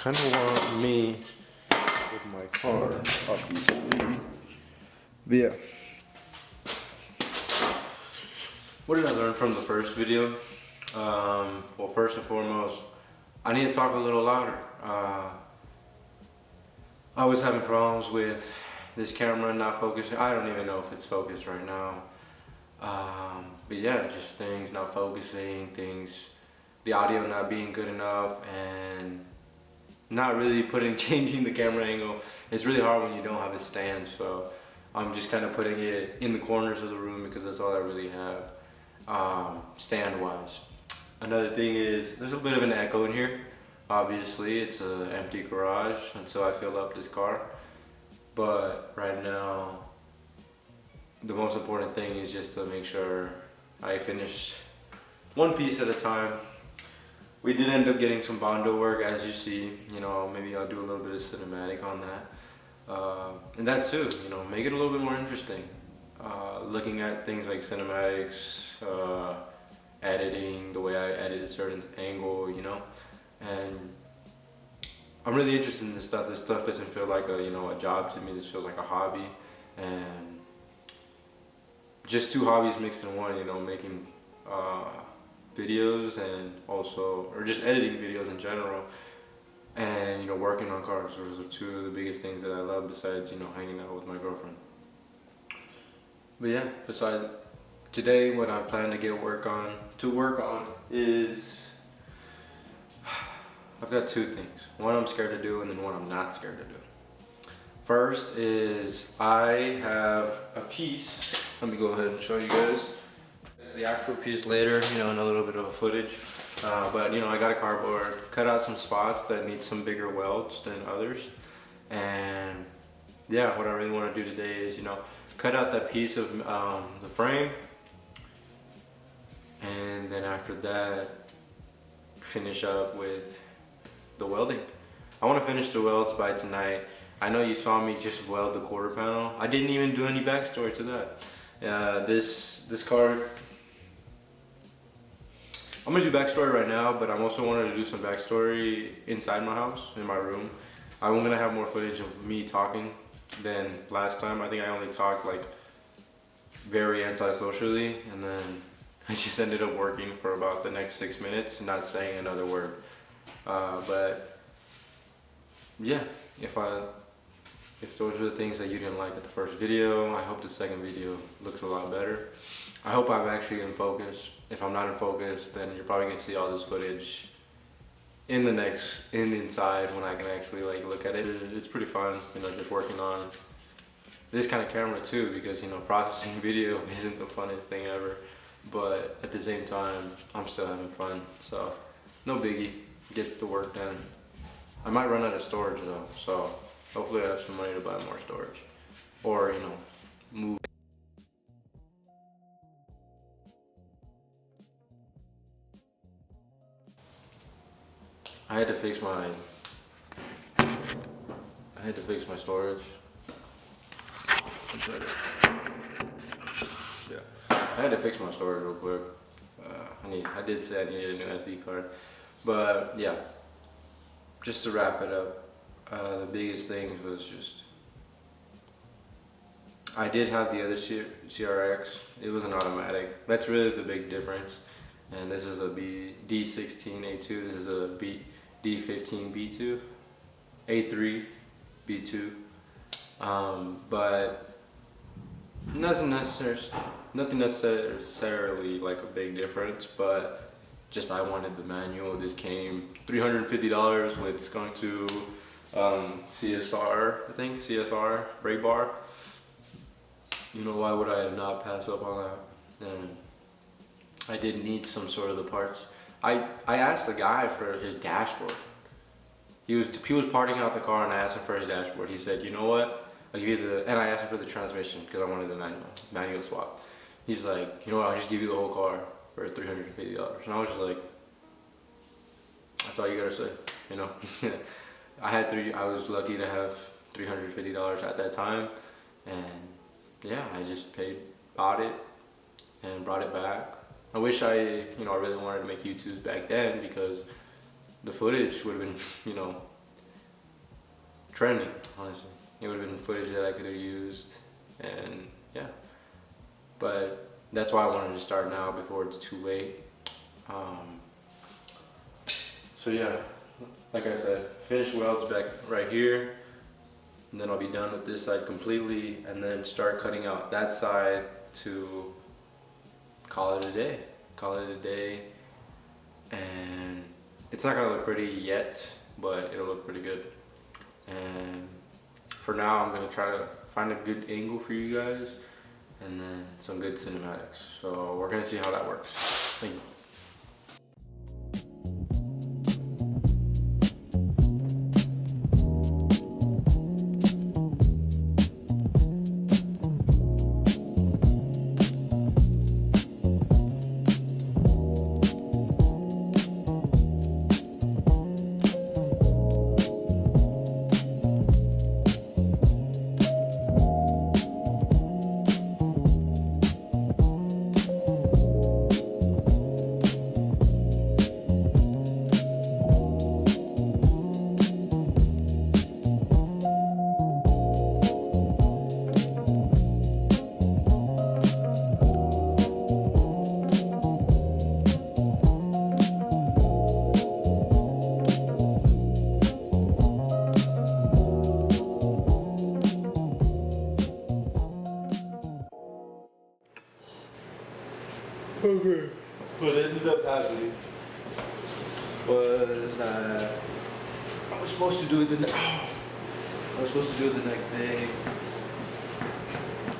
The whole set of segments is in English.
kind of want me with my car, obviously. But yeah. What did I learn from the first video? Well, first and foremost, I need to talk a little louder. I was having problems with this camera not focusing. I don't even know if it's focused right now. But yeah, just things not focusing, the audio not being good enough, and not really changing the camera angle. It's really hard when you don't have a stand, so I'm just kind of putting it in the corners of the room because that's all I really have, stand-wise. Another thing is, there's a bit of an echo in here. Obviously, it's an empty garage until I fill up this car. But right now, the most important thing is just to make sure I finish one piece at a time. We did end up getting some Bondo work, as you see. You know, maybe I'll do a little bit of cinematic on that. And that too, you know, make it a little bit more interesting. Looking at things like cinematics, editing, the way I edit a certain angle, you know. And I'm really interested in this stuff. This stuff doesn't feel like a job to me. This feels like a hobby, and just two hobbies mixed in one. You know, making videos and or just editing videos in general, and working on cars. Those are two of the biggest things that I love besides hanging out with my girlfriend. But yeah, besides today, what I plan to work on is, I've got two things. One I'm scared to do, and then one I'm not scared to do. First is I have a piece. Let me go ahead and show you guys the actual piece later, in a little bit of a footage. But I got a cardboard, cut out some spots that need some bigger welds than others. And yeah, what I really want to do today is, cut out that piece of the frame. And then after that, finish up with the welding. I want to finish the welds by tonight. I know you saw me just weld the quarter panel. I didn't even do any backstory to that. This car, I'm gonna do backstory right now, but I'm also wanting to do some backstory inside my house, in my room. I'm gonna have more footage of me talking than last time. I think I only talked like very antisocially, and then I just ended up working for about the next 6 minutes, not saying another word. But yeah, if those are the things that you didn't like at the first video, I hope the second video looks a lot better. I hope I'm actually in focus. If I'm not in focus, then you're probably gonna see all this footage in the inside when I can actually look at it. It's pretty fun, just working on this kind of camera too, because processing video isn't the funnest thing ever, but at the same time, I'm still having fun. So no biggie, get the work done. I might run out of storage though, so hopefully I have some money to buy more storage, or move. I had to fix my storage. Yeah, I had to fix my storage real quick. I did say I needed a new SD card, but yeah. Just to wrap it up, the biggest thing was just, I did have the other CRX. It was an automatic. That's really the big difference. And this is a D16A2. This is a D15 B2, A3 B2. But nothing necessarily like a big difference, but just I wanted the manual. This came $350 with Skunk to CSR, I think, CSR brake bar. Why would I not pass up on that? And I did need some sort of the parts. I asked the guy for his dashboard. He was parting out the car, and I asked him for his dashboard. He said, "You know what? I'll give you and I asked him for the transmission because I wanted the manual swap. He's like, "You know what? I'll just give you the whole car for $350. And I was just like, that's all you gotta say, I was lucky to have $350 at that time, and yeah, I just bought it and brought it back. I wish I really wanted to make YouTubes back then, because the footage would have been, trending, honestly. It would have been footage that I could have used, and yeah. But that's why I wanted to start now before it's too late. So yeah, like I said, finish welds back right here, and then I'll be done with this side completely, and then start cutting out that side to call it a day. Call it a day, and it's not gonna look pretty yet, but it'll look pretty good. And for now, I'm gonna try to find a good angle for you guys, and then some good cinematics. So we're gonna see how that works. Thank you. Okay. What ended up happening was that I was supposed to do it the next day.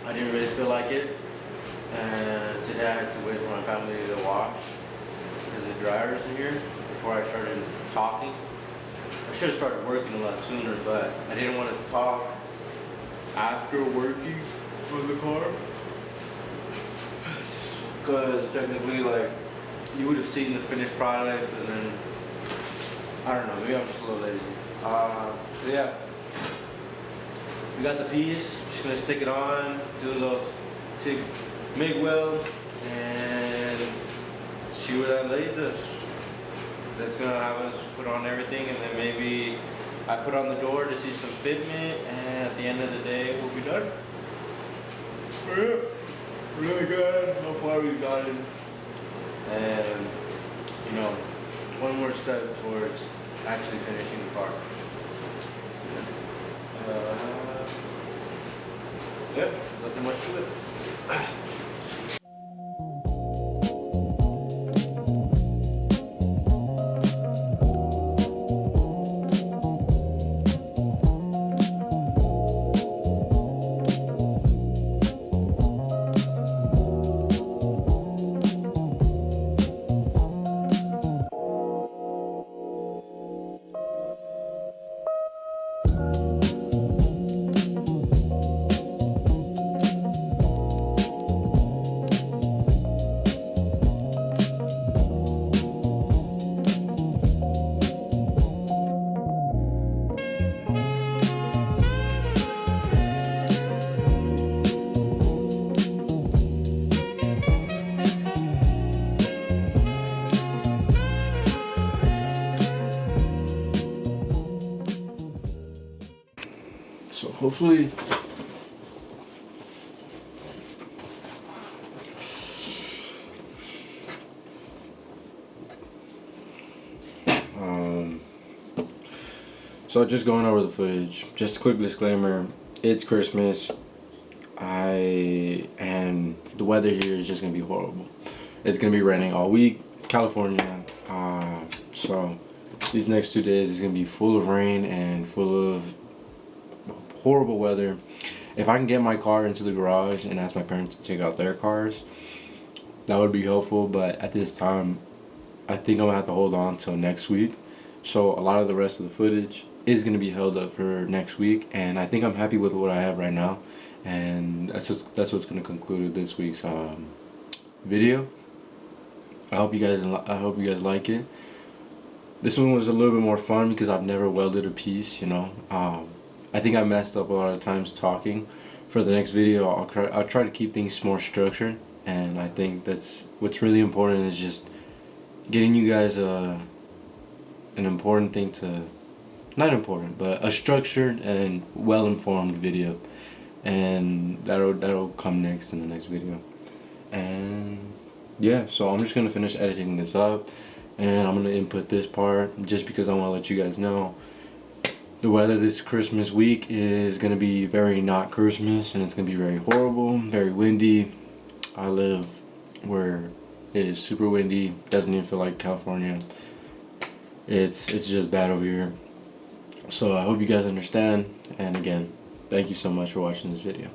I didn't really feel like it, and today I had to wait for my family to wash because the dryer's in here before I started talking. I should have started working a lot sooner, but I didn't want to talk after working on the car, because technically, like, you would have seen the finished product, and then I don't know, maybe I'm just a little lazy. Yeah, we got the piece. Just gonna stick it on, do a little MIG weld, and see where that leads us. That's gonna have us put on everything, and then maybe I put on the door to see some fitment, and at the end of the day, we'll be done. Yeah, really good. How far we've gotten, and you know, one more step towards actually finishing the car. Yeah, nothing much to it. So hopefully So just going over the footage, just a quick disclaimer, it's Christmas, and the weather here is just gonna be horrible. It's gonna be raining all week. It's California, so these next 2 days is gonna be full of rain and full of horrible weather. If I can get my car into the garage and ask my parents to take out their cars, that would be helpful, but at this time I think I'm gonna have to hold on till next week. So a lot of the rest of the footage is gonna be held up for next week, and I think I'm happy with what I have right now, and that's what's gonna conclude this week's video. I hope you guys like it. This one was a little bit more fun because I've never welded a piece, you know. I think I messed up a lot of times talking. For the next video, I'll try to keep things more structured, and I think that's what's really important, is just getting you guys an important thing to not important, but a structured and well-informed video, and that'll come next in the next video. And yeah, so I'm just gonna finish editing this up, and I'm gonna input this part just because I want to let you guys know the weather this Christmas week is gonna be very not Christmas, and it's gonna be very horrible, very windy. I live where it is super windy, doesn't even feel like California. It's just bad over here. So I hope you guys understand, and again, thank you so much for watching this video.